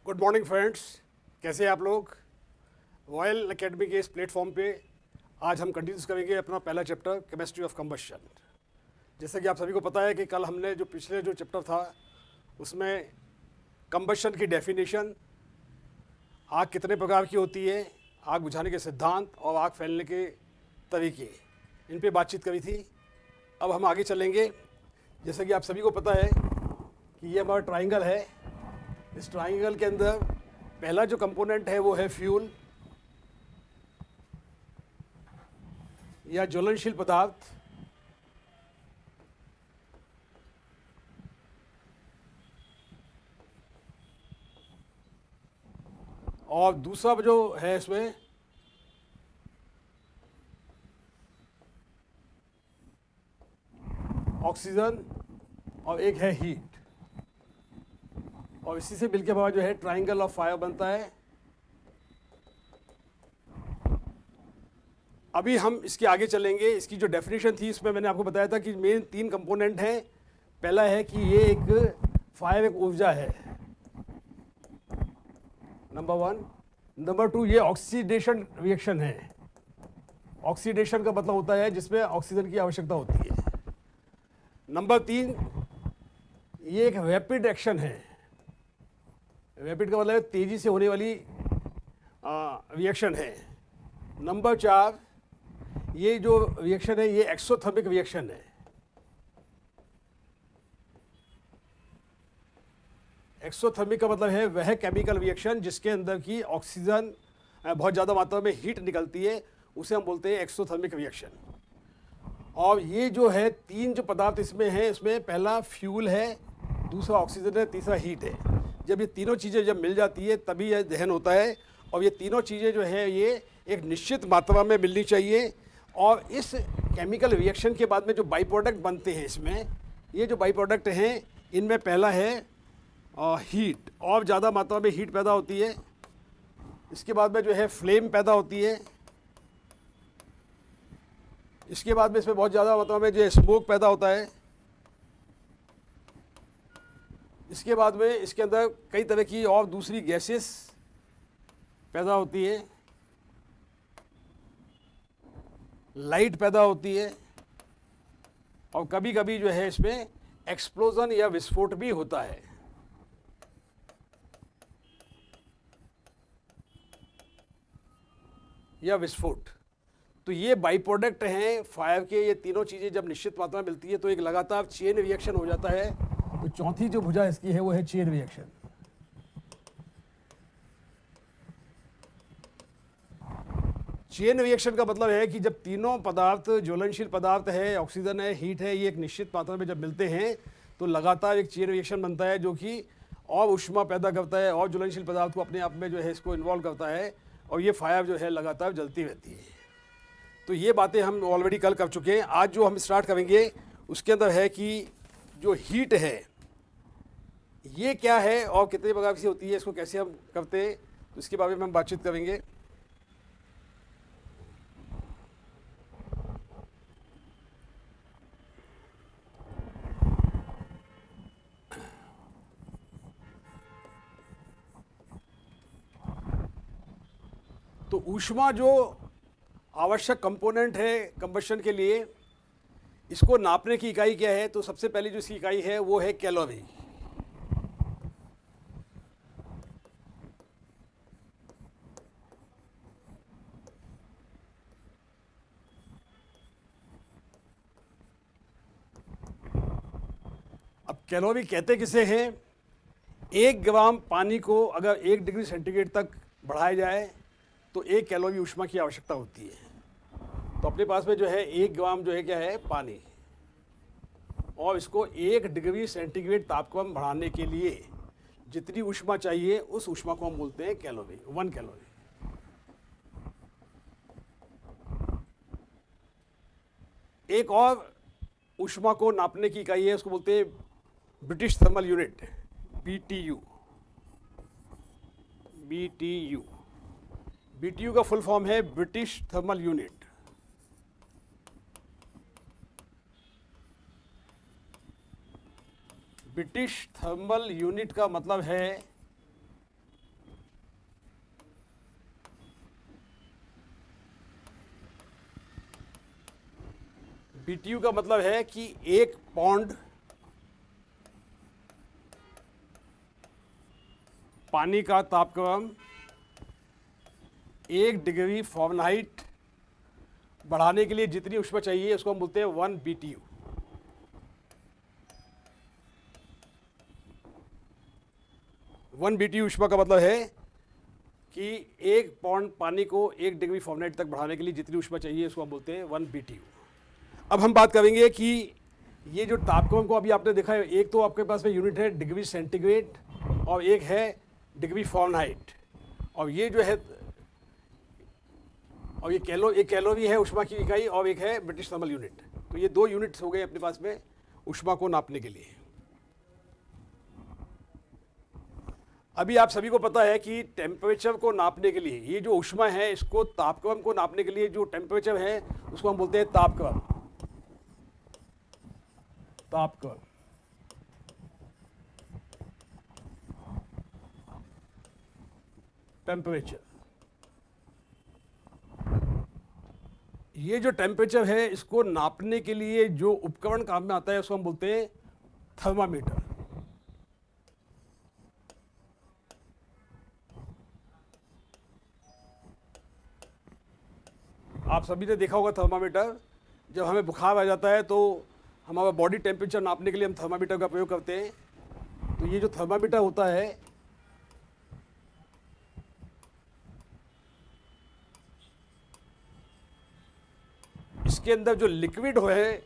Good morning friends, कैसे हैं आप लोग। रॉयल एकेडमी के इस प्लेटफॉर्म पे आज हम कंटिन्यूस करेंगे अपना पहला चैप्टर केमिस्ट्री ऑफ कंबशन। जैसे कि आप सभी को पता है कि कल हमने जो पिछले जो चैप्टर था उसमें कंबशन की डेफिनेशन, आग कितने प्रकार की होती है, आग बुझाने के सिद्धांत और आग फैलने के तरीके, इन पे बातचीत करी थी। अब हम आगे चलेंगे। जैसे कि आप सभी को पता है कि ये हमारा ट्राइंगल है। इस ट्राइंगल के अंदर पहला जो कंपोनेंट है वो है फ्यूल या ज्वलनशील पदार्थ। और दूसरा जो है इसमें ऑक्सीजन और एक है हीट। और इसी से मिलके हमारा जो है ट्राइंगल ऑफ फायर बनता है। अभी हम इसके आगे चलेंगे। इसकी जो डेफिनेशन थी इसमें मैंने आपको बताया था कि मेन 3 कंपोनेंट हैं। पहला है कि ये एक फायर एक ऊर्जा है, नंबर 1। नंबर 2, ये ऑक्सीडेशन रिएक्शन है। ऑक्सीडेशन का मतलब होता है जिसमें ऑक्सीजन की आवश्यकता होती है। नंबर 3, ये एक रैपिड एक्शन है। रैपिड का मतलब है तेजी से होने वाली रिएक्शन है। नंबर 4, ये जो रिएक्शन है ये एक्सोथर्मिक रिएक्शन है। एक्सोथर्मिक का मतलब है वह केमिकल रिएक्शन जिसके अंदर की ऑक्सीजन बहुत ज़्यादा मात्रा में हीट निकलती है, उसे हम बोलते हैं एक्सोथर्मिक रिएक्शन। और ये जो है 3 जो पदार्थ इसमें हैं, इसमें पहला फ्यूल है, दूसरा ऑक्सीजन है, तीसरा हीट है। जब ये तीनों चीज़ें जब मिल जाती है तभी यह दहन होता है। और ये तीनों चीज़ें जो है ये एक निश्चित मात्रा में मिलनी चाहिए। और इस केमिकल रिएक्शन के बाद में जो बाई प्रोडक्ट बनते हैं इसमें, ये जो बाई प्रोडक्ट हैं इनमें पहला है हीट, और ज़्यादा मात्रा में हीट पैदा होती है। इसके बाद में जो है फ्लेम पैदा होती है। इसके बाद में इसमें बहुत ज़्यादा मात्रा में जो है स्मोक पैदा होता है। इसके बाद में इसके अंदर कई तरह की और दूसरी गैसेस पैदा होती है, लाइट पैदा होती है, और कभी कभी जो है इसमें एक्सप्लोजन या विस्फोट भी होता है। या विस्फोट। तो ये बाई प्रोडक्ट हैं फायर के। ये तीनों चीज़ें जब निश्चित मात्रा में मिलती है तो एक लगातार चेन रिएक्शन हो जाता है। तो चौथी जो भुजा इसकी है वो है चेन रिएक्शन। चेन रिएक्शन का मतलब है कि जब तीनों पदार्थ, ज्वलनशील पदार्थ है, ऑक्सीजन है, हीट है, ये एक निश्चित मात्रा में जब मिलते हैं तो लगातार एक चेन रिएक्शन बनता है जो कि और ऊष्मा पैदा करता है और ज्वलनशील पदार्थ को अपने आप में जो है इसको इन्वॉल्व करता है, और ये फायर जो है लगातार जलती रहती है। तो ये बातें हम ऑलरेडी कल कर चुके हैं। आज जो हम स्टार्ट करेंगे उसके अंदर है कि जो हीट है ये क्या है और कितने प्रकार की होती है, इसको कैसे हम करते हैं, तो इसके बारे में हम बातचीत करेंगे। तो ऊष्मा जो आवश्यक कंपोनेंट है कंबशन के लिए, इसको नापने की इकाई क्या है, तो सबसे पहली जो इसकी इकाई है वो है कैलोरी। अब कैलोरी कहते किसे हैं? 1 ग्राम पानी को अगर 1 डिग्री सेंटीग्रेड तक बढ़ाया जाए तो 1 कैलोरी ऊष्मा की आवश्यकता होती है। तो अपने पास में जो है 1 ग्राम जो है क्या है, पानी, और इसको 1 डिग्री सेंटीग्रेड तापमान बढ़ाने के लिए जितनी ऊष्मा चाहिए उस ऊष्मा को हम बोलते हैं कैलोरी, 1 कैलोरी। एक और ऊष्मा को नापने की इकाई है, उसको बोलते हैं British thermal unit, BTU। BTU, BTU का फुल फॉर्म है British thermal unit. British thermal unit का मतलब है BTU का मतलब है कि 1 पौंड पानी का तापक्रम 1 डिग्री फ़ारेनहाइट बढ़ाने के लिए जितनी ऊष्मा चाहिए उसको हम बोलते हैं 1 BTU। वन BTU ऊष्मा का मतलब है कि 1 पौंड पानी को 1 डिग्री फ़ारेनहाइट तक बढ़ाने के लिए जितनी ऊष्मा चाहिए उसको हम बोलते हैं 1 BTU। अब हम बात करेंगे कि ये जो तापक्रम को अभी आपने देखा है, एक तो आपके पास में यूनिट है डिग्री सेंटीग्रेड और एक है डिग्री फ़ारेनहाइट, और ये जो है, और ये एक कैलोरी है ऊष्मा की इकाई और एक है ब्रिटिश थर्मल यूनिट। तो ये 2 यूनिट्स हो गए अपने पास में ऊष्मा को नापने के लिए। अभी आप सभी को पता है कि टेम्परेचर को नापने के लिए ये जो ऊष्मा है, इसको तापक्रम को नापने के लिए जो टेम्परेचर है उसको हम बोलते हैं तापक्रम। तापक्रम टेम्परेचर, ये जो टेम्परेचर है इसको नापने के लिए जो उपकरण काम में आता है उसको हम बोलते हैं थर्मामीटर। आप सभी ने देखा होगा थर्मामीटर, जब हमें बुखार आ जाता है तो हमारा बॉडी टेम्परेचर नापने के लिए हम थर्मामीटर का प्रयोग करते हैं। तो ये जो थर्मामीटर होता है इसके अंदर जो लिक्विड है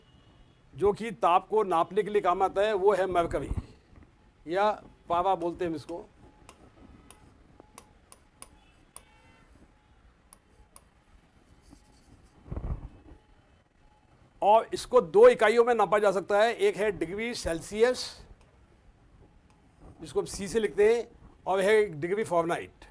जो कि ताप को नापने के लिए काम आता है वो है मरकरी या पावा बोलते हैं हम इसको। और इसको 2 इकाइयों में नापा जा सकता है, एक है डिग्री सेल्सियस जिसको हम C से लिखते हैं, और है डिग्री फ़ारेनहाइट।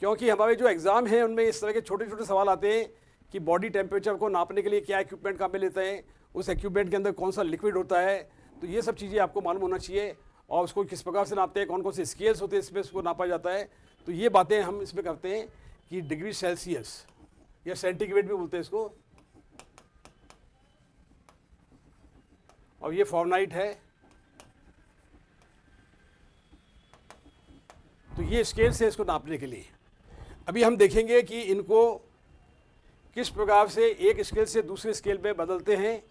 क्योंकि हमारे जो एग्ज़ाम हैं उनमें इस तरह के छोटे छोटे सवाल आते हैं कि बॉडी टेम्परेचर को नापने के लिए क्या इक्विपमेंट काम में लेते हैं, उस इक्विपमेंट के अंदर कौन सा लिक्विड होता है, तो ये सब चीज़ें आपको मालूम होना चाहिए। और उसको किस प्रकार से नापते हैं, कौन कौन से स्केल्स होते हैं इसमें उसको नापा जाता है, तो ये बातें हम इसमें करते हैं कि डिग्री सेल्सियस या सेंटीग्रेड भी बोलते हैं इसको, और ये फ़ारेनहाइट है। तो ये स्केल से इसको नापने के लिए अभी हम देखेंगे कि इनको किस प्रकार से एक स्केल से दूसरे स्केल पे बदलते हैं।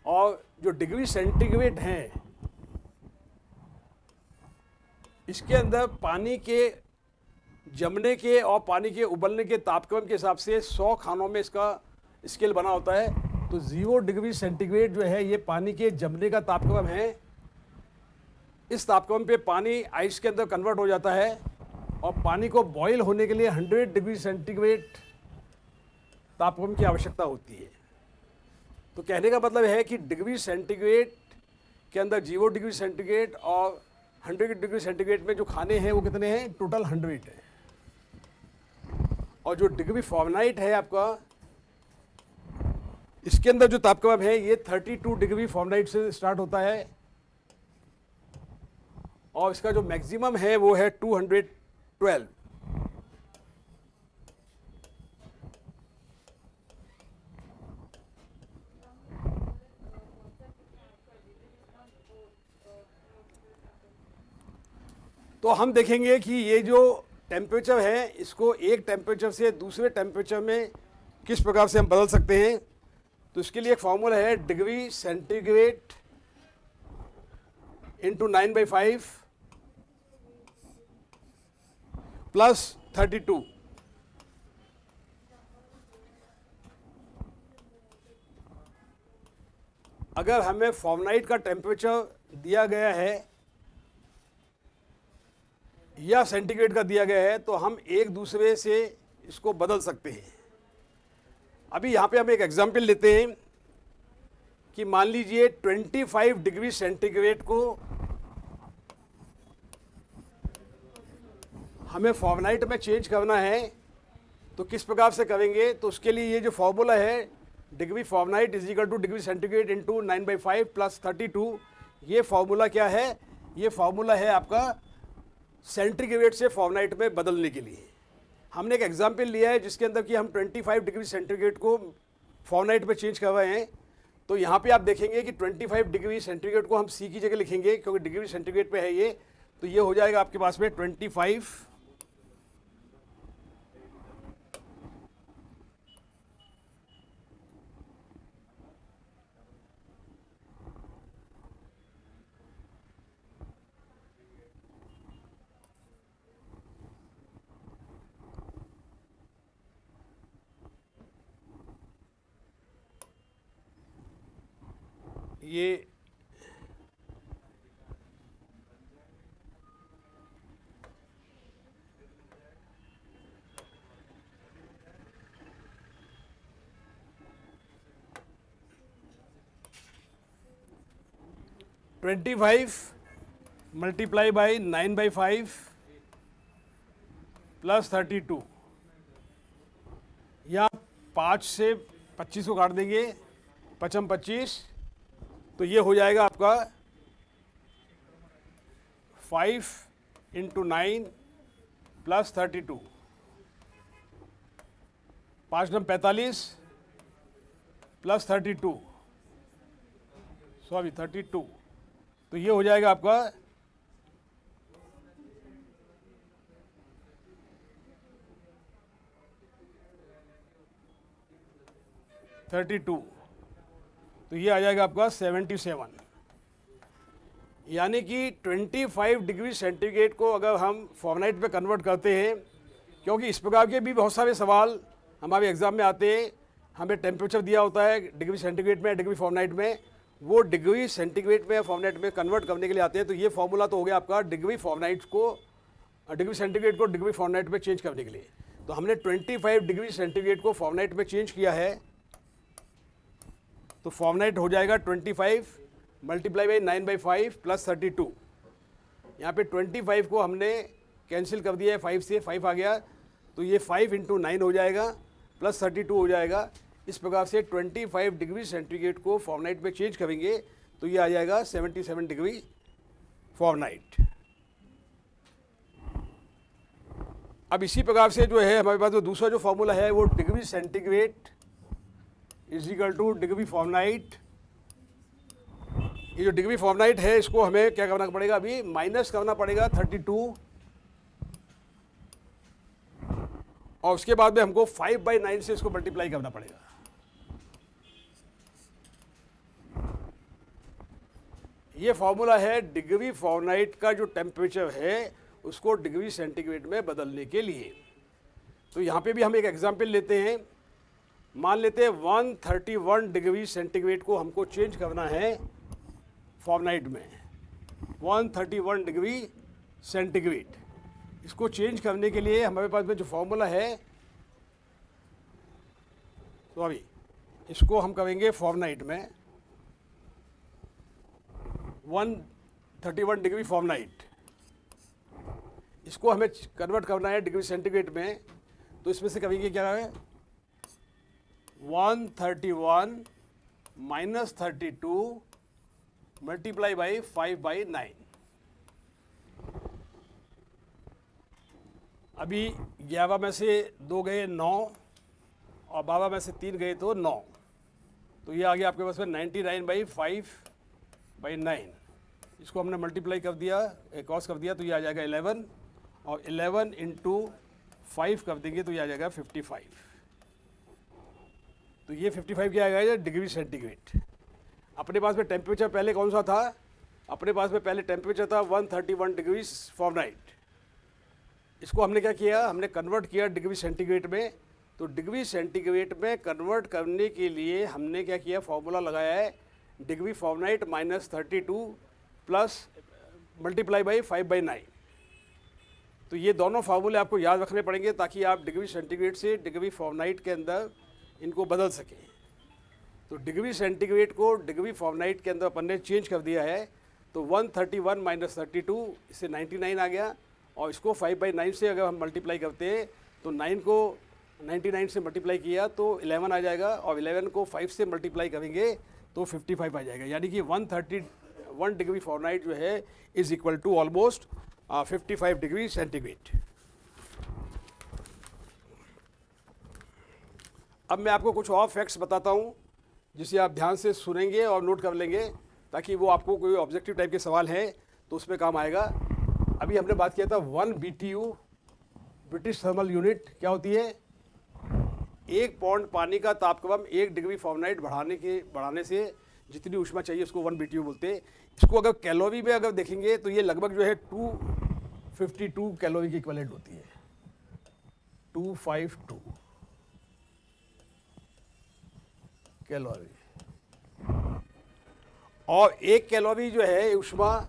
और जो डिग्री सेंटीग्रेड है इसके अंदर पानी के जमने के और पानी के उबलने के तापक्रम के हिसाब से 100 खानों में इसका स्केल बना होता है। तो 0 डिग्री सेंटीग्रेड जो है ये पानी के जमने का तापक्रम है। इस तापक्रम पे पानी आइस के अंदर कन्वर्ट हो जाता है और पानी को बॉईल होने के लिए 100 डिग्री सेंटीग्रेड तापक्रम की आवश्यकता होती है। तो कहने का मतलब है कि डिग्री सेंटीग्रेड के अंदर 0 डिग्री सेंटीग्रेड और 100 डिग्री सेंटीग्रेड में जो खाने हैं वो कितने हैं, टोटल 100 है। और जो डिग्री फ़ारेनहाइट है आपका, इसके अंदर जो तापक्रम है ये 32 डिग्री फ़ारेनहाइट से स्टार्ट होता है और इसका जो मैक्सिमम है वो है 212। तो हम देखेंगे कि ये जो टेम्परेचर है इसको एक टेम्परेचर से दूसरे टेम्परेचर में किस प्रकार से हम बदल सकते हैं। तो इसके लिए एक फॉर्मूला है डिग्री सेंटीग्रेड इंटू 9/5 प्लस 32। अगर हमें फ़ारेनहाइट का टेम्परेचर दिया गया है या सेंटीग्रेड का दिया गया है तो हम एक दूसरे से इसको बदल सकते हैं। अभी यहाँ पे हम एक एग्जाम्पल लेते हैं कि मान लीजिए 25 डिग्री सेंटीग्रेड को हमें फ़ारेनहाइट में चेंज करना है। तो किस प्रकार से करेंगे, तो उसके लिए ये जो फॉर्मूला है degree Fahrenheit is equal two degree centigrade into 9/5 plus 32, ये फॉर्मूला क्या है, ये फॉर्मूला है आपका सेंटीग्रेड से फ़ारेनहाइट में बदलने के लिए। हमने एक एग्जाम्पल लिया है जिसके अंदर कि हम 25 डिग्री सेंटीग्रेड को फ़ारेनहाइट में चेंज कर रहे हैं, तो यहाँ पे आप देखेंगे कि 25 डिग्री सेंटीग्रेड को हम सी की जगह लिखेंगे क्योंकि डिग्री सेंटीग्रेड पे है ये, तो ये हो जाएगा आपके पास में 25 ये 25 मल्टीप्लाई बाई 9/5 प्लस 32, या 5 से 25 को काट देंगे, 25, तो ये हो जाएगा आपका 5 × 9 प्लस 32, 5 × 45 प्लस 32, 32, तो ये हो जाएगा आपका 32, तो ये आ जाएगा आपका 77। यानी कि 25 डिग्री सेंटीग्रेड को अगर हम फ़ारेनहाइट में कन्वर्ट करते हैं, क्योंकि इस प्रकार के भी बहुत सारे सवाल हमारे एग्ज़ाम में आते हैं, हमें टेम्परेचर दिया होता है डिग्री सेंटीग्रेड में, डिग्री फ़ारेनहाइट में, वो डिग्री सेंटीग्रेड में फ़ारेनहाइट में कन्वर्ट करने के लिए आते हैं। तो ये फॉर्मूला तो हो गया आपका डिग्री फ़ारेनहाइट को, डिग्री सेंटीग्रेड को डिग्री फ़ारेनहाइट में चेंज करने के लिए। तो हमने 25 डिग्री सेंटीग्रेड को फ़ारेनहाइट में चेंज किया है, तो फ़ारेनहाइट हो जाएगा 25 मल्टीप्लाई बाई 9/5 प्लस 32। यहाँ पे 25 को हमने कैंसिल कर दिया है, 5 से 5 आ गया, तो ये 5 × 9 हो जाएगा प्लस 32 हो जाएगा। इस प्रकार से 25 डिग्री सेंटीग्रेड को फ़ारेनहाइट में चेंज करेंगे तो ये आ जाएगा 77 डिग्री फ़ारेनहाइट। अब इसी प्रकार से जो है हमारे पास जो दूसरा जो फॉर्मूला है वो degree centigrade is equal two degree Fahrenheit. ये जो डिग्री फ़ारेनहाइट है इसको हमें क्या करना पड़ेगा, अभी माइनस करना पड़ेगा 32, और उसके बाद में हमको 5/9 से इसको मल्टीप्लाई करना पड़ेगा। ये फॉर्मूला है डिग्री फ़ारेनहाइट का जो टेम्परेचर है उसको डिग्री सेंटीग्रेड में बदलने के लिए। तो यहाँ पे भी हम एक एग्जांपल लेते हैं। मान लेते हैं 131 डिग्री सेंटीग्रेड को हमको चेंज करना है फ़ारेनहाइट में, 131 डिग्री सेंटीग्रेड। इसको चेंज करने के लिए हमारे पास में जो फॉर्मूला है, तो अभी इसको हम करेंगे फ़ारेनहाइट में 131 डिग्री फ़ारेनहाइट, इसको हमें कन्वर्ट करना है डिग्री सेंटीग्रेड में। तो इसमें से करेंगे क्या है, 131 माइनस 32 मल्टीप्लाई बाई 5/9। अभी 11 में से 2 गए 9 और 12 में से 3 गए तो 9, तो ये आ गया आपके पास में 99/5/9। इसको हमने मल्टीप्लाई कर दिया, क्रॉस कर दिया, तो ये आ जाएगा 11, और 11 × 5 कर देंगे तो ये आ जाएगा 55। तो ये 55 क्या आएगा, डिग्री सेंटीग्रेड। अपने पास में टेम्परेचर पहले कौन सा था, अपने पास में पहले टेम्परेचर था 131 डिग्री फ़ारेनहाइट। इसको हमने क्या किया, हमने कन्वर्ट किया डिग्री सेंटीग्रेड में। तो डिग्री सेंटीग्रेड में कन्वर्ट करने के लिए हमने क्या किया, फॉर्मूला लगाया है degree Fahrenheit minus 32 plus multiply by 5/9। तो ये दोनों फार्मूले आपको याद रखने पड़ेंगे ताकि आप डिग्री सेंटीग्रेड से डिग्री फ़ारेनहाइट के अंदर इनको बदल सकें। तो डिग्री सेंटीग्रेड को डिग्री फ़ारेनहाइट के अंदर अपन ने चेंज कर दिया है। तो 131 माइनस 32 इससे 99 आ गया, और इसको 5/9 से अगर हम मल्टीप्लाई करते हैं तो 9 को 99 से मल्टीप्लाई किया तो 11 आ जाएगा, और 11 को 5 से मल्टीप्लाई करेंगे तो 55 आ जाएगा। यानी कि 131 डिग्री फ़ारेनहाइट जो है is equal to almost 55 degree centigrade. अब मैं आपको कुछ और फैक्ट्स बताता हूँ जिसे आप ध्यान से सुनेंगे और नोट कर लेंगे, ताकि वो आपको कोई ऑब्जेक्टिव टाइप के सवाल है तो उसमें काम आएगा। अभी हमने बात किया था 1 BTU ब्रिटिश थर्मल यूनिट क्या होती है? 1 पौंड पानी का तापक्रम 1 डिग्री फ़ारेनहाइट बढ़ाने से जितनी ऊष्मा चाहिए उसको 1 BTU बोलते हैं। इसको अगर कैलोरी में अगर देखेंगे तो ये लगभग जो है 252 कैलोरी की इक्विवेलेंट होती है, 252 कैलोरी। और 1 कैलोरी जो है ऊष्मा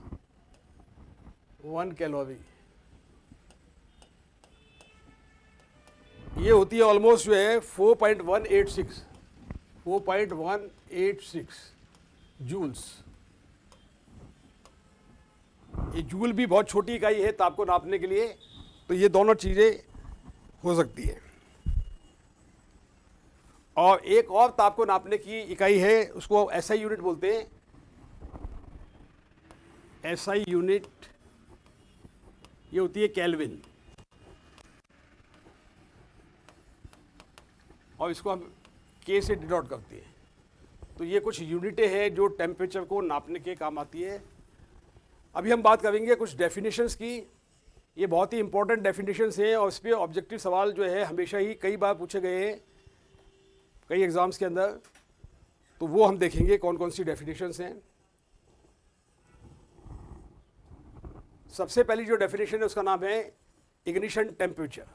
1 कैलोरी, ये होती है ऑलमोस्ट जो है 4.186 जूल्स। ये जूल भी बहुत छोटी इकाई है ताप को नापने के लिए, तो ये दोनों चीज़ें हो सकती है। और एक और ताप को नापने की इकाई है, उसको एसआई यूनिट बोलते हैं। एसआई यूनिट ये होती है केल्विन, और इसको हम के से डिनोट करते हैं। तो ये कुछ यूनिटें हैं जो टेम्परेचर को नापने के काम आती है। अभी हम बात करेंगे कुछ डेफिनेशंस की। ये बहुत ही इंपॉर्टेंट डेफिनेशंस हैं और इस पर ऑब्जेक्टिव सवाल जो है हमेशा ही कई बार पूछे गए हैं कई एग्जाम्स के अंदर, तो वो हम देखेंगे कौन कौन सी डेफिनेशंस हैं। सबसे पहली जो डेफिनेशन है उसका नाम है इग्निशन टेम्परेचर।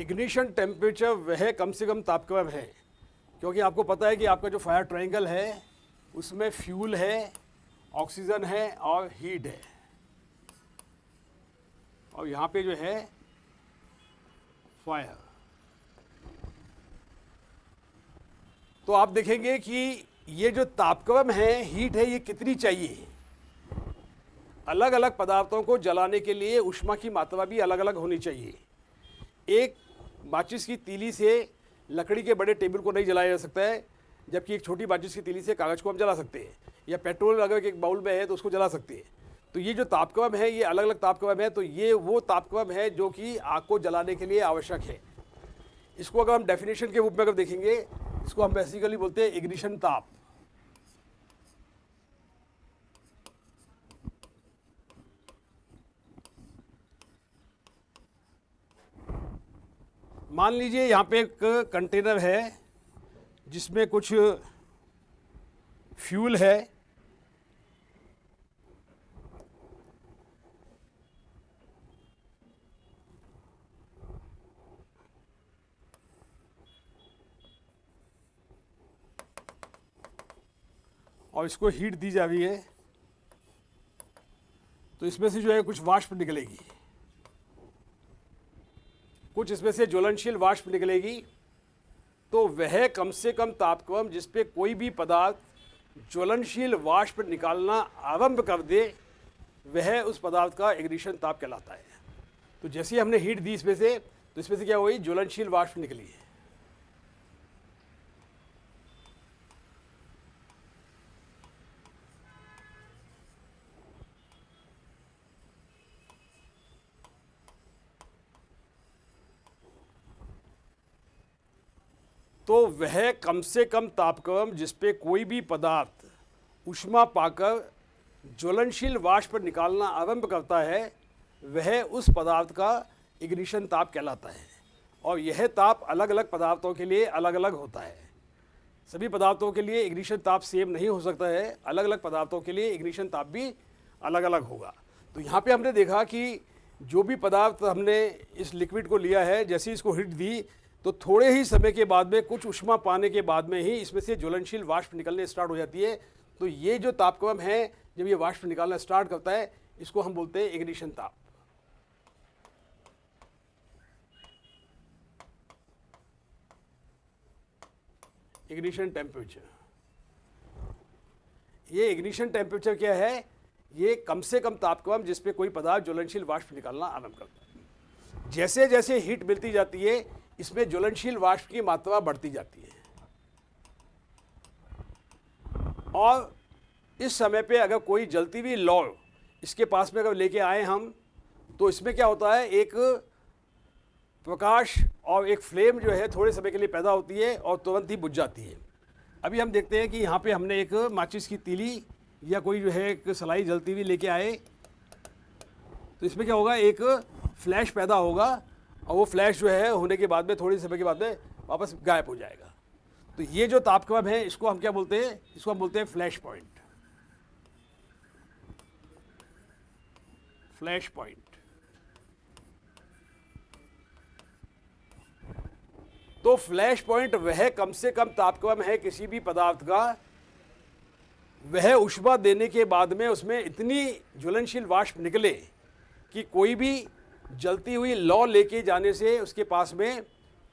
इग्निशन टेम्परेचर वह कम से कम तापक्रम है, क्योंकि आपको पता है कि आपका जो फायर ट्रायंगल है उसमें फ्यूल है, ऑक्सीजन है और हीट है, और यहाँ पे जो है फायर। तो आप देखेंगे कि ये जो तापक्रम है, हीट है, ये कितनी चाहिए। अलग अलग पदार्थों को जलाने के लिए ऊष्मा की मात्रा भी अलग अलग होनी चाहिए। एक माचिस की तीली से लकड़ी के बड़े टेबल को नहीं जलाया जा सकता है, जबकि एक छोटी माचिस की तीली से कागज़ को हम जला सकते हैं, या पेट्रोल अगर एक बाउल में है तो उसको जला सकते हैं। तो ये जो तापक्रम है ये अलग अलग तापक्रम है, तो ये वो तापक्रम है जो कि आग को जलाने के लिए आवश्यक है। इसको अगर हम डेफिनेशन के रूप में अगर देखेंगे, इसको हम बेसिकली बोलते हैं इग्निशन ताप। मान लीजिए यहाँ पे एक कंटेनर है जिसमें कुछ फ्यूल है, और इसको हीट दी जा रही है, तो इसमें से जो है कुछ वाष्प निकलेगी, कुछ इसमें से ज्वलनशील वाष्प निकलेगी। तो वह कम से कम तापक्रम जिस पे कोई भी पदार्थ ज्वलनशील वाष्प निकालना आरंभ कर दे, वह उस पदार्थ का इग्निशन ताप कहलाता है। तो जैसे ही हमने हीट दी इसमें से, तो इसमें से क्या हुई, ज्वलनशील वाष्प निकली है। तो वह कम से कम तापक्रम जिस पे कोई भी पदार्थ ऊष्मा पाकर ज्वलनशील वाष्प निकालना आरंभ करता है, वह उस पदार्थ का इग्निशन ताप कहलाता है। और यह ताप अलग अलग पदार्थों के लिए अलग अलग होता है। सभी पदार्थों के लिए इग्निशन ताप सेम नहीं हो सकता है, अलग अलग पदार्थों के लिए इग्निशन ताप भी अलग अलग होगा। तो यहाँ पे हमने देखा कि जो भी पदार्थ हमने इस लिक्विड को लिया है, जैसे इसको हीट दी तो थोड़े ही समय के बाद में, कुछ ऊष्मा पाने के बाद में ही इसमें से ज्वलनशील वाष्प निकलने स्टार्ट हो जाती है। तो ये जो तापक्रम है, जब ये वाष्प निकालना स्टार्ट करता है, इसको हम बोलते हैं इग्निशन ताप। Ignition temperature. ये इग्निशन टेम्परेचर क्या है, ये कम से कम तापक्रम जिस पे कोई पदार्थ ज्वलनशील वाष्प निकालना आरंभ करता है। जैसे जैसे हीट मिलती जाती है, इसमें ज्वलनशील वाष्प की मात्रा बढ़ती जाती है। और इस समय पे अगर कोई जलती हुई लौ इसके पास में अगर लेके आए हम, तो इसमें क्या होता है, एक प्रकाश और एक फ्लेम जो है थोड़े समय के लिए पैदा होती है और तुरंत ही बुझ जाती है। अभी हम देखते हैं कि यहाँ पे हमने एक माचिस की तीली या कोई जो है एक सलाई जलती हुई लेके आए, तो इसमें क्या होगा, एक फ्लैश पैदा होगा और वो फ्लैश जो है होने के बाद में थोड़ी समय के बाद में वापस गायब हो जाएगा। तो ये जो तापक्रम है इसको हम क्या बोलते हैं, इसको हम बोलते हैं फ्लैश पॉइंट। Flash point. तो फ्लैश पॉइंट वह कम से कम तापक्रम है किसी भी पदार्थ का, वह ऊष्मा देने के बाद में उसमें इतनी ज्वलनशील वाष्प निकले कि कोई भी जलती हुई लौ लेके जाने से उसके पास में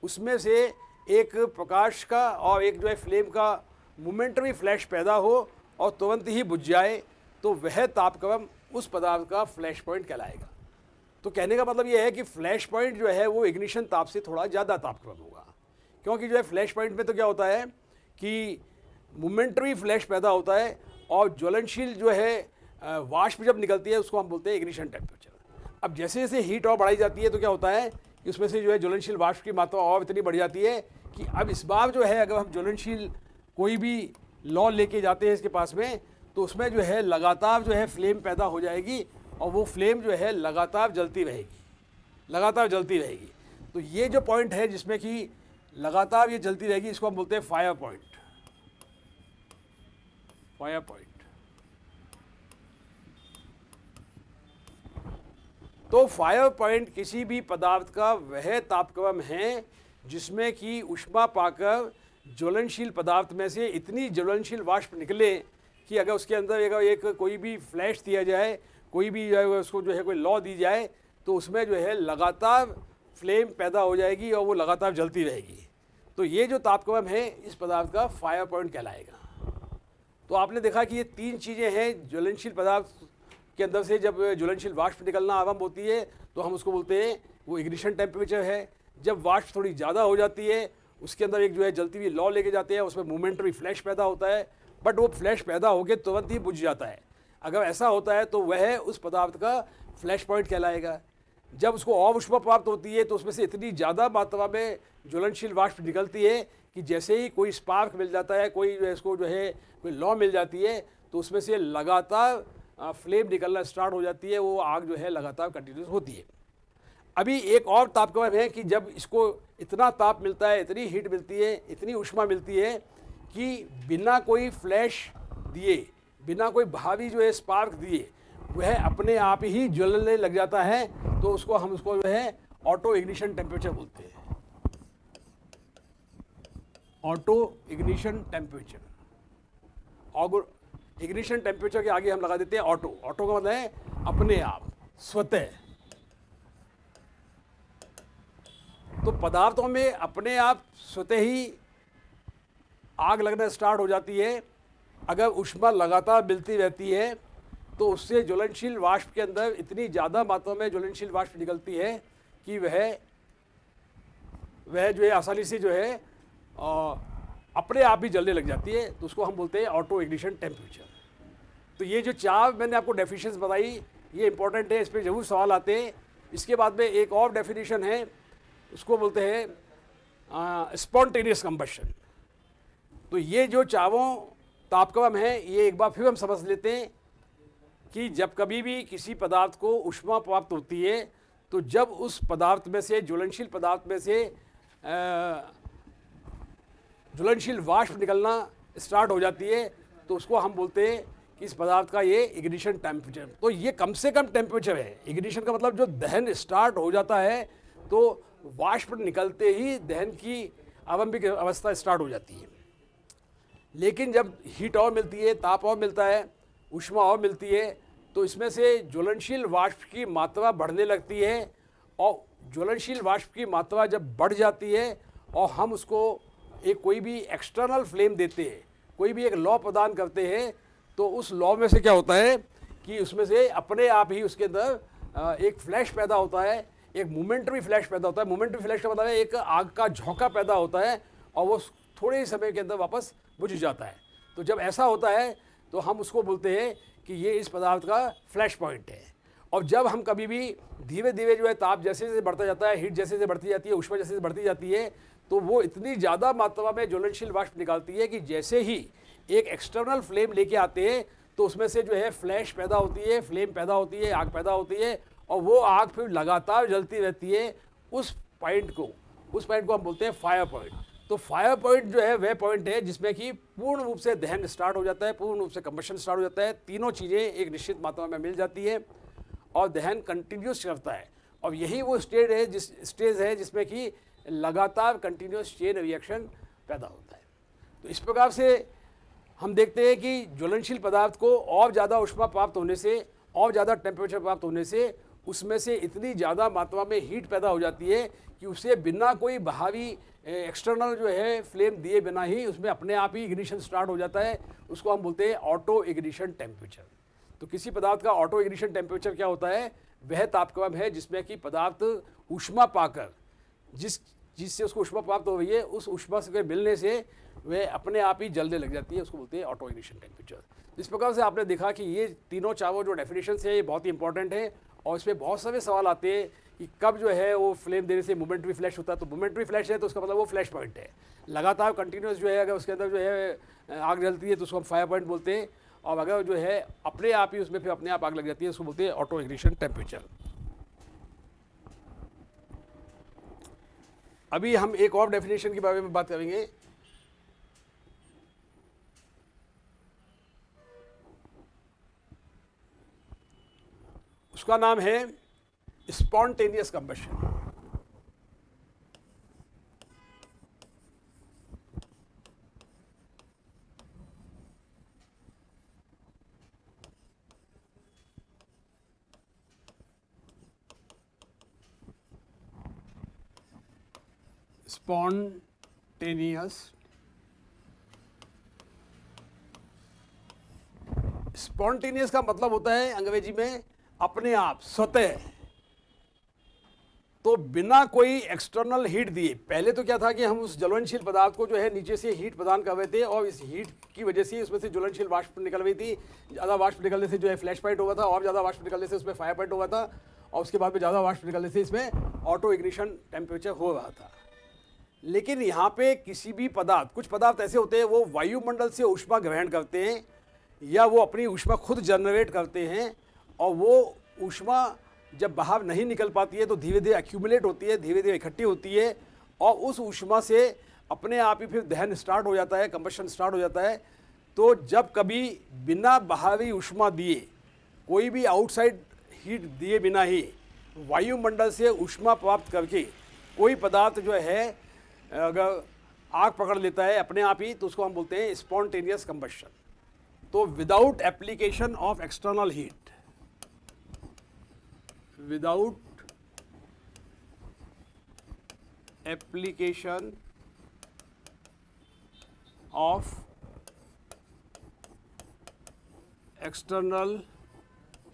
उसमें से एक प्रकाश का और एक जो है फ्लेम का मोमेंटरी फ्लैश पैदा हो और तुरंत ही बुझ जाए, तो वह तापक्रम उस पदार्थ का फ्लैश पॉइंट कहलाएगा। तो कहने का मतलब यह है कि फ्लैश पॉइंट जो है वो इग्निशन ताप से थोड़ा ज़्यादा तापक्रम होगा, क्योंकि जो है फ्लैश पॉइंट में तो क्या होता है कि मोमेंटरी फ्लैश पैदा होता है और ज्वलनशील जो है वाष्प जब निकलती है उसको हम बोलते हैं इग्निशन टेम्परेचर। अब जैसे जैसे हीट और बढ़ाई जाती है तो क्या होता है कि उसमें से जो है ज्वलनशील वाष्प की मात्रा और इतनी बढ़ जाती है कि अब इस बार जो है अगर हम ज्वलनशील कोई भी लौ लेके जाते हैं इसके पास में, तो उसमें जो है लगातार जो है फ्लेम पैदा हो जाएगी और वो फ्लेम जो है लगातार जलती रहेगी, लगातार जलती रहेगी। तो ये जो पॉइंट है जिसमें कि लगातार ये जलती रहेगी, इसको हम बोलते हैं फायर पॉइंट। Fire point. तो फायर पॉइंट किसी भी पदार्थ का वह तापक्रम है जिसमें कि ऊष्मा पाकर ज्वलनशील पदार्थ में से इतनी ज्वलनशील वाष्प निकले कि अगर उसके अंदर एक कोई भी फ्लैश दिया जाए, कोई भी जो है उसको जो है कोई लौ दी जाए, तो उसमें जो है लगातार फ्लेम पैदा हो जाएगी और वो लगातार जलती रहेगी। तो ये जो तापक्रम है इस पदार्थ का फायर पॉइंट कहलाएगा। तो आपने देखा कि ये तीन चीज़ें हैं। ज्वलनशील पदार्थ के अंदर से जब ज्वलनशील वाष्प निकलना आरंभ होती है तो हम उसको बोलते हैं वो इग्निशन टेम्परेचर है। जब वाष्प थोड़ी ज़्यादा हो जाती है उसके अंदर एक जो है जलती हुई लौ लेके जाते हैं, उसमें मोमेंटरी फ्लैश पैदा होता है, बट वो फ्लैश पैदा होकर तुरंत ही बुझ जाता है। अगर ऐसा होता है तो वह उस पदार्थ का फ्लैश पॉइंट कहलाएगा। जब उसको और ऊष्मा प्राप्त होती है तो उसमें से इतनी ज़्यादा मात्रा में ज्वलनशील वाष्प निकलती है कि जैसे ही कोई स्पार्क मिल जाता है, कोई इसको जो है कोई लौ मिल जाती है, तो उसमें से लगातार फ्लेम निकलना स्टार्ट हो जाती है, वो आग जो है लगातार कंटिन्यूस होती है। अभी एक और तापक्रम है कि जब इसको इतना ताप मिलता है, इतनी हीट मिलती है, इतनी ऊष्मा मिलती है कि बिना कोई फ्लैश दिए, बिना कोई भारी जो है स्पार्क दिए, वह अपने आप ही जलने लग जाता है। तो उसको हम उसको जो है ऑटो इग्निशन टेम्परेचर बोलते हैं। Auto ignition temperature. और इग्निशन टेम्परेचर के आगे हम लगा देते हैं ऑटो। ऑटो का मतलब है अपने आप, स्वतः। तो पदार्थों में अपने आप स्वतः ही आग लगना स्टार्ट हो जाती है। अगर ऊष्मा लगातार मिलती रहती है तो उससे ज्वलनशील वाष्प के अंदर इतनी ज़्यादा मात्रा में ज्वलनशील वाष्प निकलती है कि वह जो है आसानी से जो है अपने आप ही जलने लग जाती है। तो उसको हम बोलते हैं ऑटो इग्निशन टेम्परेचर। तो ये जो चार मैंने आपको डेफिनेशंस बताई ये इंपॉर्टेंट है, इस पर जरूर सवाल आते हैं। इसके बाद में एक और डेफिनेशन है, उसको बोलते हैं स्पॉन्टेनियस कंबशन। तो ये जो चारों तापक्रम है ये एक बार फिर हम समझ लेते हैं कि जब कभी भी किसी पदार्थ को ऊष्मा प्राप्त होती है तो जब उस पदार्थ में से, ज्वलनशील पदार्थ में से ज्वलनशील वाष्प निकलना स्टार्ट हो जाती है तो उसको हम बोलते हैं कि इस पदार्थ का ये इग्निशन टेम्परेचर। तो ये कम से कम टेम्परेचर है। इग्निशन का मतलब जो दहन स्टार्ट हो जाता है तो वाष्प निकलते ही दहन की आरंभिक अवस्था स्टार्ट हो जाती है। लेकिन जब हीट और मिलती है, ताप और मिलता है, ऊष्मा और मिलती है, तो इसमें से ज्वलनशील वाष्प की मात्रा बढ़ने लगती है। और ज्वलनशील वाष्प की मात्रा जब बढ़ जाती है और हम उसको एक कोई भी एक्सटर्नल फ्लेम देते हैं, कोई भी एक लौ प्रदान करते हैं, तो उस लौ में से क्या होता है कि उसमें से अपने आप ही उसके अंदर एक फ्लैश पैदा होता है, एक मोमेंटरी फ्लैश पैदा होता है। मोमेंटरी फ्लैश का मतलब है एक आग का झोंका पैदा होता है और वो थोड़े ही समय के अंदर वापस बुझ जाता है। तो जब ऐसा होता है तो हम उसको बोलते हैं कि ये इस पदार्थ का फ्लैश पॉइंट है। और जब हम कभी भी धीरे धीरे जो है ताप जैसे जैसे बढ़ता जाता है, हीट जैसे जैसे बढ़ती जाती है, ऊष्मा जैसे जैसे बढ़ती जाती है, तो वो इतनी ज़्यादा मात्रा में ज्वलनशील वाष्प निकालती है कि जैसे ही एक एक्सटर्नल फ्लेम लेके आते हैं तो उसमें से जो है फ्लैश पैदा होती है, फ्लेम पैदा होती है, आग पैदा होती है और वो आग फिर लगातार जलती रहती है। उस पॉइंट को हम बोलते हैं फायर पॉइंट। तो फायर पॉइंट जो है वह पॉइंट है जिसमें कि पूर्ण रूप से दहन स्टार्ट हो जाता है, पूर्ण रूप से कंबशन स्टार्ट हो जाता है, तीनों चीज़ें एक निश्चित मात्रा में मिल जाती है और दहन कंटिन्यूस करता है। और यही वो स्टेज है जिसमें कि लगातार कंटिन्यूस चेन रिएक्शन पैदा होता है। तो इस प्रकार से हम देखते हैं कि ज्वलनशील पदार्थ को और ज़्यादा ऊष्मा प्राप्त होने से, और ज़्यादा टेम्परेचर प्राप्त होने से उसमें से इतनी ज़्यादा मात्रा में हीट पैदा हो जाती है कि उसे बिना कोई बाहरी एक्सटर्नल जो है फ्लेम दिए बिना ही उसमें अपने आप ही इग्निशन स्टार्ट हो जाता है। उसको हम बोलते हैं ऑटो इग्निशन टेम्परेचर। तो किसी पदार्थ का ऑटो इग्निशन टेम्परेचर क्या होता है? वह तापक्रम है जिसमें कि पदार्थ ऊष्मा पाकर जिससे उसको ऊष्मा प्राप्त हो रही है, उस ऊष्मा से मिलने से वह अपने आप ही जलने लग जाती है। उसको बोलते हैं ऑटो इग्निशन टेम्परेचर। इस प्रकार से आपने देखा कि ये तीनों चारों जो डेफिनेशन है ये बहुत ही इंपॉर्टेंट है और इसमें बहुत सारे सवाल आते हैं कि कब जो है वो फ्लेम देने से मोमेंटरी फ्लैश होता है। तो मोमेंटरी फ्लैश है तो उसका मतलब वो फ्लैश पॉइंट है। लगातार कंटिन्यूस जो है अगर उसके अंदर जो है आग जलती है तो उसको हम फायर पॉइंट बोलते हैं। और अगर जो है अपने आप ही उसमें फिर अपने आप आग लग जाती है उसको बोलते हैं ऑटो इग्निशन टेम्परेचर। अभी हम एक और डेफिनेशन के बारे में बात करेंगे। उसका नाम है स्पॉन्टेनियस कंबशन। स्पॉन्टेनियस का मतलब होता है अंग्रेजी में अपने आप, स्वतः। तो बिना कोई एक्सटर्नल हीट दिए। पहले तो क्या था कि हम उस ज्वलनशील पदार्थ को जो है नीचे से हीट प्रदान कर रहे थे और इस हीट की वजह से उसमें से ज्वलनशील वाष्प निकल रही थी। ज़्यादा वाष्प निकलने से जो है फ्लैश पॉइंट हुआ था और ज़्यादा वाष्प निकलने से उसमें फायर पॉइंट हुआ था और उसके बाद में ज़्यादा वाष्प निकलने से इसमें ऑटो इग्निशन टेम्परेचर हो रहा था। लेकिन यहाँ पे किसी भी पदार्थ, कुछ पदार्थ ऐसे होते हैं वो वायुमंडल से ऊष्मा ग्रहण करते हैं या वो अपनी ऊष्मा खुद जनरेट करते हैं और वो ऊष्मा जब बाहर नहीं निकल पाती है तो धीरे धीरे एक्यूमुलेट होती है, धीरे धीरे इकट्ठी होती है और उस ऊष्मा से अपने आप ही फिर दहन स्टार्ट हो जाता है, कंबशन स्टार्ट हो जाता है। तो जब कभी बिना बाहरी ऊष्मा दिए, कोई भी आउटसाइड हीट दिए बिना ही वायुमंडल से ऊष्मा प्राप्त करके कोई पदार्थ जो है अगर आग पकड़ लेता है अपने आप ही, तो उसको हम बोलते हैं स्पॉन्टेनियस कंबशन। तो without application of external heat, without application of external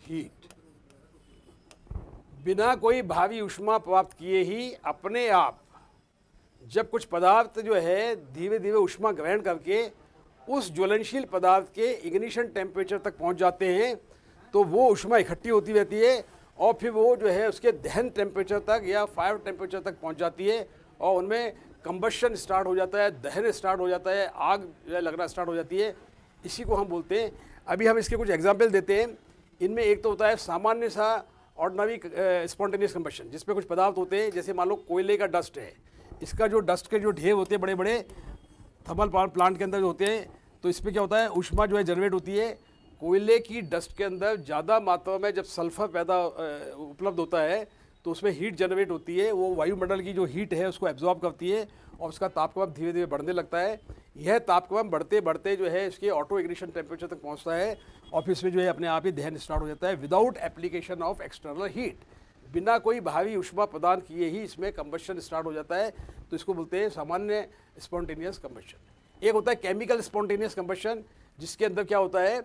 heat, बिना कोई भारी ऊष्मा प्राप्त किए ही अपने आप जब कुछ पदार्थ जो है धीरे धीरे ऊष्मा ग्रहण करके उस ज्वलनशील पदार्थ के इग्निशन टेम्परेचर तक पहुंच जाते हैं, तो वो ऊष्मा इकट्ठी होती रहती है और फिर वो जो है उसके दहन टेम्परेचर तक या फायर टेम्परेचर तक पहुंच जाती है और उनमें कंबशन स्टार्ट हो जाता है, दहन स्टार्ट हो जाता है, आग लगना स्टार्ट हो जाती है। इसी को हम बोलते हैं। अभी हम इसके कुछ एग्जाम्पल देते हैं। इनमें एक तो होता है सामान्य सा ऑर्डिनरी स्पॉन्टेनियस कंबशन, जिसमें कुछ पदार्थ होते हैं, जैसे मान लो कोयले का डस्ट है। इसका जो डस्ट के जो ढेर होते हैं बड़े बड़े थर्मल प्लांट के अंदर जो होते हैं, तो इसमें क्या होता है, ऊष्मा जो है जनरेट होती है। कोयले की डस्ट के अंदर ज़्यादा मात्रा में जब सल्फर उपलब्ध होता है तो उसमें हीट जनरेट होती है। वो वायुमंडल की जो हीट है उसको एब्जॉर्ब करती है और उसका तापक्रम धीरे धीरे बढ़ने लगता है। यह तापक्रम बढ़ते बढ़ते जो है इसके ऑटो इग्निशन टेम्परेचर तक पहुंचता है और फिर इसमें जो है अपने आप ही दहन स्टार्ट हो जाता है without application of external heat. बिना कोई बाहरी ऊष्मा प्रदान किए ही इसमें कंबशन स्टार्ट हो जाता है। तो इसको बोलते हैं सामान्य स्पॉन्टेनियस कंबशन। एक होता है केमिकल स्पॉन्टेनियस कंबशन, जिसके अंदर क्या होता है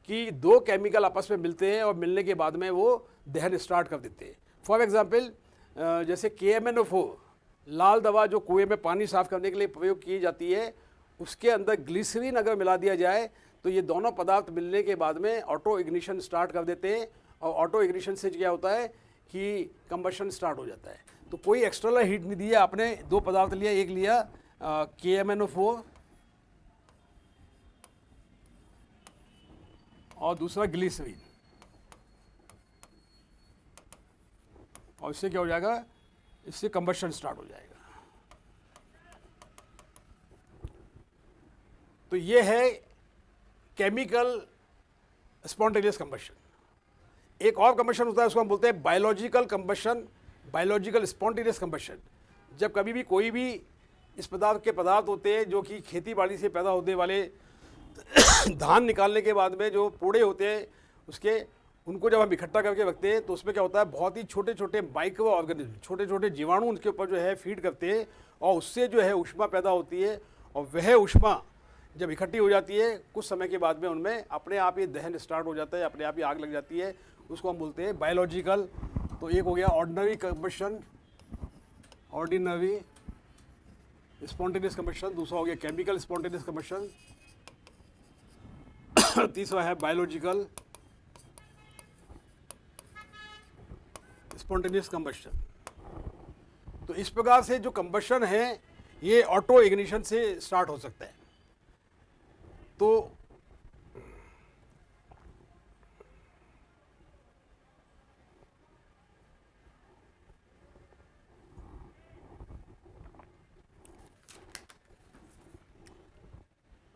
कि दो केमिकल आपस में मिलते हैं और मिलने के बाद में वो दहन स्टार्ट कर देते हैं। फॉर एग्जांपल जैसे KMNO4 लाल दवा जो कुएं में पानी साफ करने के लिए प्रयोग की जाती है, उसके अंदर ग्लिसरीन अगर मिला दिया जाए तो ये दोनों पदार्थ मिलने के बाद में ऑटो इग्निशन स्टार्ट कर देते हैं, और ऑटो इग्निशन से क्या होता है कि कंबशन स्टार्ट हो जाता है। तो कोई एक्सटर्नल हीट नहीं दिया आपने, दो पदार्थ लिया, एक लिया KMNO4 और दूसरा ग्लिसरीन, और इससे क्या हो जाएगा, इससे कंबशन स्टार्ट हो जाएगा। तो ये है केमिकल स्पॉन्टेनियस कंबशन। एक और कंबशन होता है, उसको हम बोलते हैं biological combustion, biological spontaneous combustion. जब कभी भी कोई भी इस पदार्थ के पदार्थ होते हैं जो कि खेती बाड़ी से पैदा होने वाले धान निकालने के बाद में जो पोड़े होते हैं उसके, उनको जब हम इकट्ठा करके रखते हैं तो उसमें क्या होता है, बहुत ही छोटे छोटे माइक्रो ऑर्गेनिज्म, छोटे छोटे जीवाणु उनके ऊपर जो है फीड करते हैं, और उससे जो है ऊष्मा पैदा होती है, और वह ऊष्मा जब इकट्ठी हो जाती है कुछ समय के बाद में उनमें अपने आप ही दहन स्टार्ट हो जाता है, अपने आप ही आग लग जाती है, उसको हम बोलते हैं बायोलॉजिकल। तो एक हो गया ordinary combustion, ordinary spontaneous combustion, दूसरा हो गया केमिकल स्पॉन्टेनियस कंबशन, तीसरा है बायोलॉजिकल स्पॉन्टेनियस कंबशन। तो इस प्रकार से जो कंबशन है ये ऑटो इग्निशन से स्टार्ट हो सकता है। तो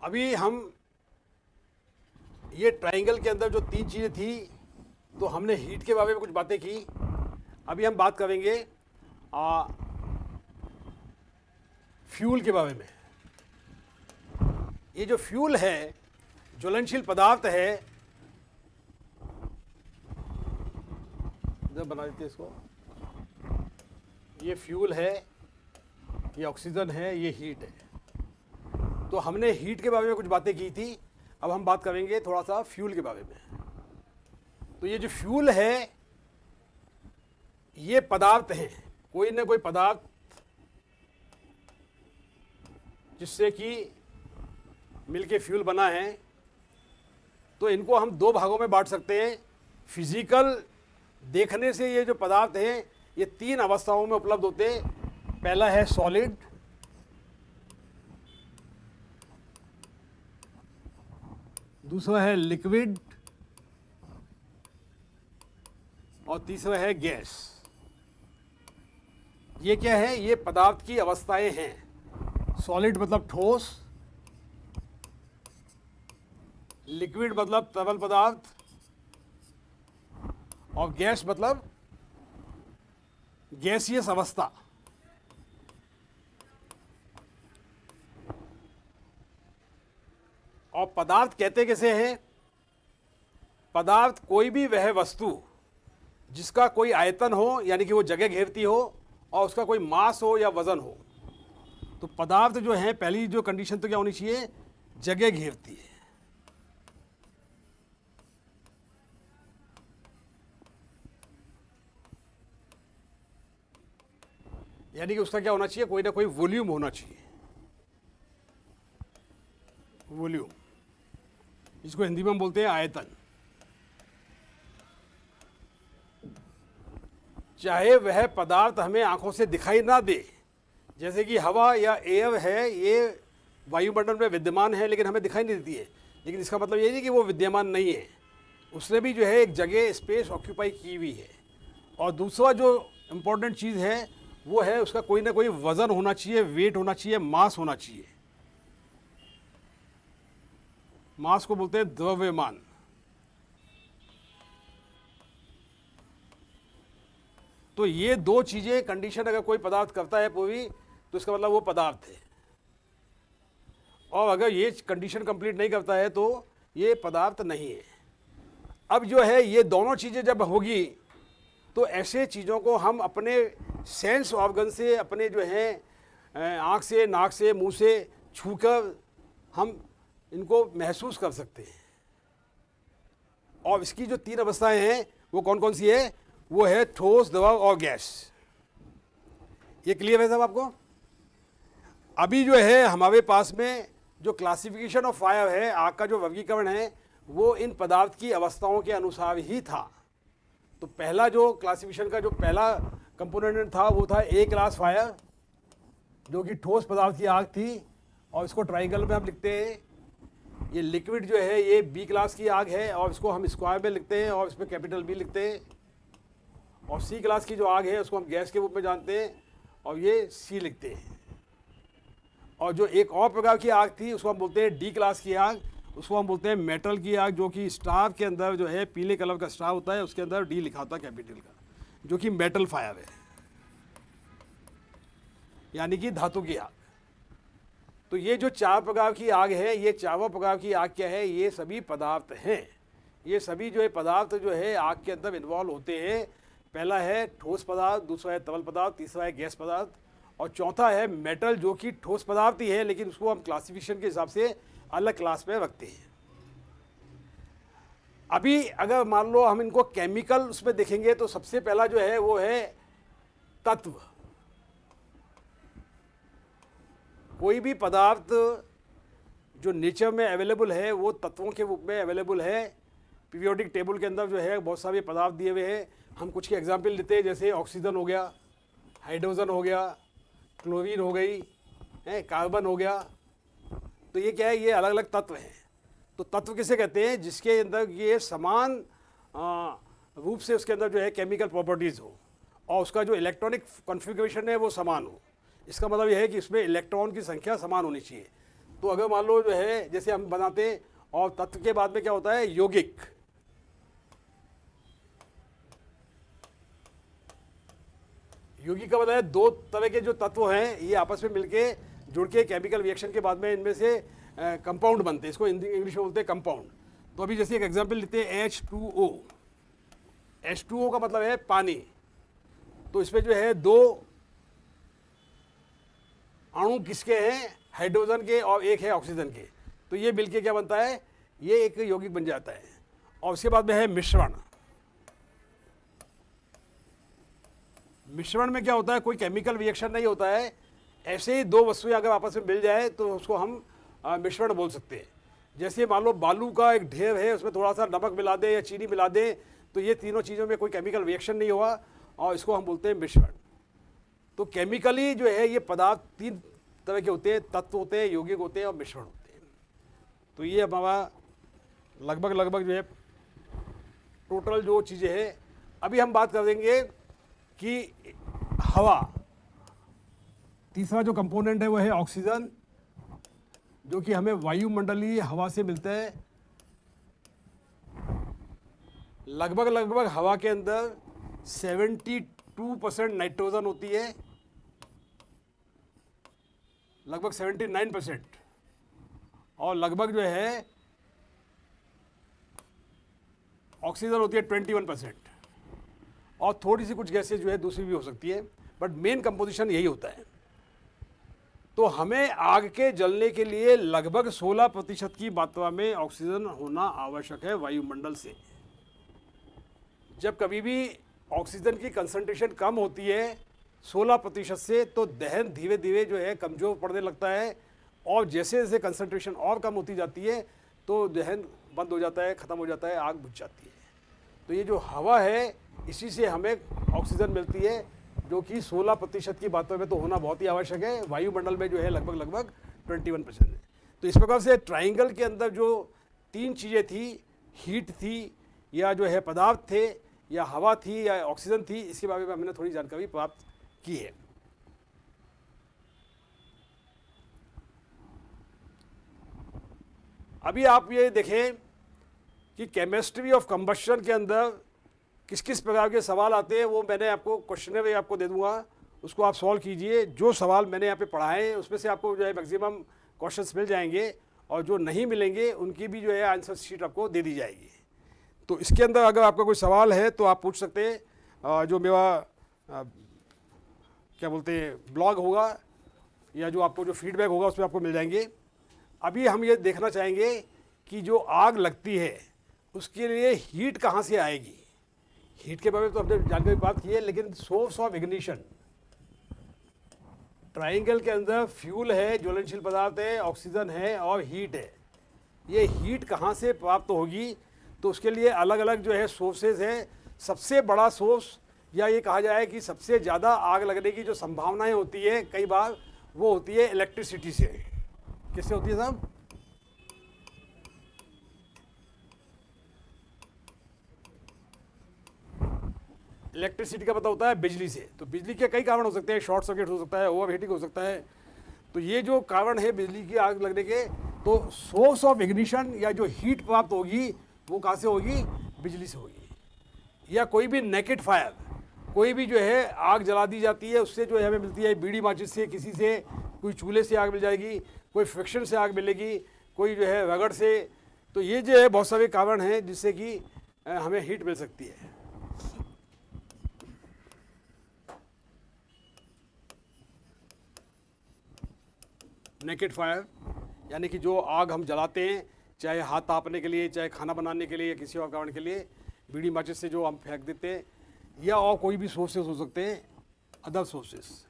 अभी हम ये ट्रायंगल के अंदर जो तीन चीज़ें थी, तो हमने हीट के बारे में कुछ बातें की। अभी हम बात करेंगे फ्यूल के बारे में। ये जो फ्यूल है, ज्वलनशील पदार्थ है, जब बना देते इसको, ये फ्यूल है, ये ऑक्सीजन है, ये हीट है। तो हमने हीट के बारे में कुछ बातें की थी, अब हम बात करेंगे थोड़ा सा फ्यूल के बारे में। तो ये जो फ्यूल है ये पदार्थ हैं, कोई ना कोई पदार्थ जिससे कि मिलके फ्यूल बना है। तो इनको हम दो भागों में बांट सकते हैं। फिजिकल देखने से ये जो पदार्थ हैं ये तीन अवस्थाओं में उपलब्ध होते हैं। पहला है सॉलिड, दूसरा है लिक्विड, और तीसरा है गैस। ये क्या है, ये पदार्थ की अवस्थाएं हैं। सॉलिड मतलब ठोस, लिक्विड मतलब तरल पदार्थ, और गैस मतलब गैसियस अवस्था। और पदार्थ कहते कैसे हैं? पदार्थ कोई भी वह वस्तु जिसका कोई आयतन हो, यानी कि वो जगह घेरती हो, और उसका कोई मास हो या वजन हो। तो पदार्थ जो है, पहली जो कंडीशन तो क्या होनी चाहिए, जगह घेरती है। यानी कि उसका क्या होना चाहिए, कोई ना कोई वॉल्यूम होना चाहिए। वॉल्यूम, इसको हिंदी में हम बोलते हैं आयतन। चाहे वह पदार्थ हमें आंखों से दिखाई ना दे, जैसे कि हवा या एयर है, ये वायुमंडल में विद्यमान है लेकिन हमें दिखाई नहीं देती है, लेकिन इसका मतलब ये नहीं कि वो विद्यमान नहीं है, उसने भी जो है एक जगह स्पेस ऑक्यूपाई की हुई है। और दूसरा जो इम्पोर्टेंट चीज़ है वो है उसका कोई ना कोई वजन होना चाहिए, वेट होना चाहिए, मास होना चाहिए। मास को बोलते हैं द्रव्यमान। तो ये दो चीजें कंडीशन अगर कोई पदार्थ करता है पूरी, तो इसका मतलब वो पदार्थ है। और अगर ये कंडीशन कंप्लीट नहीं करता है तो ये पदार्थ नहीं है। अब जो है ये दोनों चीजें जब होगी तो ऐसे चीज़ों को हम अपने सेंस ऑर्गन से, अपने जो है आँख से, नाक से, मुंह से छूकर हम इनको महसूस कर सकते हैं। और इसकी जो तीन अवस्थाएं हैं वो कौन कौन सी है, वो है ठोस, द्रव और गैस। ये क्लियर है साहब आपको? अभी जो है हमारे पास में जो क्लासिफिकेशन ऑफ फायर है, आग का जो वर्गीकरण है, वो इन पदार्थ की अवस्थाओं के अनुसार ही था। तो पहला जो क्लासिफिकेशन का जो पहला कंपोनेंट था वो था ए क्लास फायर, जो कि ठोस पदार्थ की आग थी, और इसको ट्राइंगल में हम लिखते हैं। ये लिक्विड जो है ये बी क्लास की आग है, और इसको हम स्क्वायर में लिखते हैं और इसमें कैपिटल बी लिखते हैं। और सी क्लास की जो आग है उसको हम गैस के रूप में जानते हैं, और ये सी लिखते हैं। और जो एक और प्रकार की आग थी उसको हम बोलते हैं डी क्लास की आग, उसको हम बोलते हैं मेटल की आग, जो कि स्टार के अंदर जो है पीले कलर का स्टार होता है, उसके अंदर डी लिखा होता है कैपिटल का, जो कि मेटल फायर है, यानी कि धातु की आग। तो ये जो चार प्रकार की आग है, ये चारों प्रकार की आग क्या है? ये सभी पदार्थ हैं। ये सभी जो है पदार्थ जो है आग के अंदर इन्वॉल्व होते हैं। पहला है ठोस पदार्थ, दूसरा है तरल पदार्थ, तीसरा है गैस पदार्थ, और चौथा है मेटल, जो कि ठोस पदार्थ ही है लेकिन उसको हम क्लासिफिकेशन के हिसाब से अलग क्लास में रखते हैं। अभी अगर मान लो हम इनको केमिकल उसमें देखेंगे तो सबसे पहला जो है वो है तत्व। कोई भी पदार्थ जो नेचर में अवेलेबल है वो तत्वों के रूप में अवेलेबल है। पीरियोडिक टेबल के अंदर जो है बहुत सारे पदार्थ दिए हुए हैं। हम कुछ के एग्जाम्पल लेते हैं, जैसे ऑक्सीजन हो गया, हाइड्रोजन हो गया, क्लोरीन हो गई है, कार्बन हो गया। तो ये क्या है? ये अलग अलग तत्व हैं। तो तत्व किसे कहते हैं? जिसके अंदर ये समान रूप से उसके अंदर जो है केमिकल प्रॉपर्टीज़ हो, और उसका जो इलेक्ट्रॉनिक कॉन्फ़िगरेशन है वो समान हो। इसका मतलब यह है कि इसमें इलेक्ट्रॉन की संख्या समान होनी चाहिए। तो अगर मान लो जो है जैसे हम बनाते हैं, और तत्व के बाद में क्या होता है? यौगिक। यौगिक का मतलब है दो तरह के जो तत्व हैं ये आपस में मिलके जुड़ के केमिकल रिएक्शन के बाद में इनमें से कंपाउंड बनते हैं। इसको इंग्लिश में बोलते हैं कंपाउंड। तो अभी जैसे एक एग्जांपल लेते हैं H2O। H2O का मतलब है पानी। तो इसमें जो है दो अणु किसके हैं? हाइड्रोजन के, और एक है ऑक्सीजन के। तो ये मिलके क्या बनता है? ये एक यौगिक बन जाता है। और उसके बाद में है मिश्रण। मिश्रण में क्या होता है? कोई केमिकल रिएक्शन नहीं होता है, ऐसे ही दो वस्तुएं अगर आपस में मिल जाए तो उसको हम मिश्रण बोल सकते हैं। जैसे मान लो बालू का एक ढेर है, उसमें थोड़ा सा नमक मिला दे या चीनी मिला दे, तो ये तीनों चीज़ों में कोई केमिकल रिएक्शन नहीं हुआ, और इसको हम बोलते हैं मिश्रण। तो केमिकली जो है ये पदार्थ तीन तरह के होते हैं, तत्व होते हैं, यौगिक होते हैं और मिश्रण होते हैं। तो ये हमारा लगभग जो है टोटल जो चीज़ें हैं। अभी हम बात कर देंगे कि हवा, तीसरा जो कंपोनेंट है वो है ऑक्सीजन, जो कि हमें वायुमंडलीय हवा से मिलता है। लगभग हवा के अंदर 72% नाइट्रोजन होती है, लगभग 79%, और लगभग जो है ऑक्सीजन होती है 21%, और थोड़ी सी कुछ गैसेज जो है दूसरी भी हो सकती है, बट मेन कंपोजिशन यही होता है। तो हमें आग के जलने के लिए लगभग 16% की मात्रा में ऑक्सीजन होना आवश्यक है वायुमंडल से। जब कभी भी ऑक्सीजन की कंसंट्रेशन कम होती है 16% से, तो दहन धीरे धीरे जो है कमज़ोर पड़ने लगता है, और जैसे जैसे कंसंट्रेशन और कम होती जाती है तो दहन बंद हो जाता है, ख़त्म हो जाता है, आग बुझ जाती है। तो ये जो हवा है इसी से हमें ऑक्सीजन मिलती है, जो कि 16% की मात्रा में तो होना बहुत ही आवश्यक है। वायुमंडल में जो है लगभग 21% है। तो इस प्रकार से ट्राइंगल के अंदर जो तीन चीज़ें थी, हीट थी, या जो है पदार्थ थे, या हवा थी, या ऑक्सीजन थी, इसके बारे में हमने थोड़ी जानकारी प्राप्त की है। अभी आप ये देखें कि केमिस्ट्री ऑफ कंबशन के अंदर किस किस प्रकार के सवाल आते हैं, वो मैंने आपको क्वेश्चनरी आपको दे दूंगा, उसको आप सॉल्व कीजिए। जो सवाल मैंने यहाँ पे पढ़ाए हैं उसमें से आपको जो है मैक्सिमम क्वेश्चंस मिल जाएंगे, और जो नहीं मिलेंगे उनकी भी जो है आंसर शीट आपको दे दी जाएगी। तो इसके अंदर अगर आपका कोई सवाल है तो आप पूछ सकते हैं। जो मेरा क्या बोलते हैं ब्लॉग होगा, या जो आपको जो फीडबैक होगा उसमें आपको मिल जाएंगे। अभी हम ये देखना चाहेंगे कि जो आग लगती है उसके लिए हीट कहाँ से आएगी। हीट के बारे में तो हमने जानकारी प्राप्त की है, लेकिन सोर्स ऑफ इग्निशन, ट्राइंगल के अंदर फ्यूल है, ज्वलनशील पदार्थ है, ऑक्सीजन है और हीट है। ये हीट कहाँ से प्राप्त होगी, तो उसके लिए अलग अलग जो है सोर्सेज हैं। सबसे बड़ा सोर्स या ये कहा जाए कि सबसे ज़्यादा आग लगने की जो संभावनाएं होती है कई बार, वो होती है इलेक्ट्रिसिटी से। किससे होती है साहब? इलेक्ट्रिसिटी का पता होता है बिजली से। तो बिजली के कई कारण हो सकते हैं, शॉर्ट सर्किट हो सकता है, ओवर हीटिंग हो सकता है। तो ये जो कारण है बिजली की आग लगने के, तो सोर्स ऑफ इग्निशन या जो हीट प्राप्त होगी वो कहाँ से होगी? बिजली से होगी। या कोई भी नेकेड फायर, कोई भी जो है आग जला दी जाती है, उससे जो है हमें मिलती है बीड़ी माचिस से, किसी से, कोई चूल्हे से आग मिल जाएगी, कोई फ्रिक्शन से आग मिलेगी, कोई जो है रगड़ से। तो ये जो है बहुत सारे कारण हैं जिससे कि हमें हीट मिल सकती है। नेकेड फायर यानी कि जो आग हम जलाते हैं, चाहे हाथ तापने के लिए, चाहे खाना बनाने के लिए, या किसी और कारण के लिए, बीड़ी माचिस से जो हम फेंक देते हैं, या और कोई भी सोर्सेस हो सकते हैं, अदर सोर्सेस।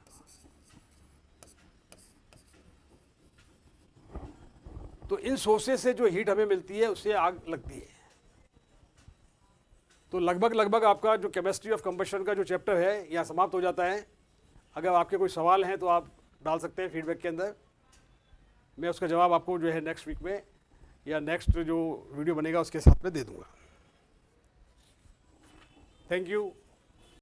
तो इन सोर्सेस से जो हीट हमें मिलती है उससे आग लगती है। तो लगभग आपका जो केमिस्ट्री ऑफ कंबशन का जो चैप्टर है यहाँ समाप्त हो जाता है। अगर आपके कोई सवाल हैं तो आप डाल सकते हैं फीडबैक के अंदर, मैं उसका जवाब आपको जो है नेक्स्ट वीक में या नेक्स्ट जो वीडियो बनेगा उसके साथ में दे दूंगा। Thank you.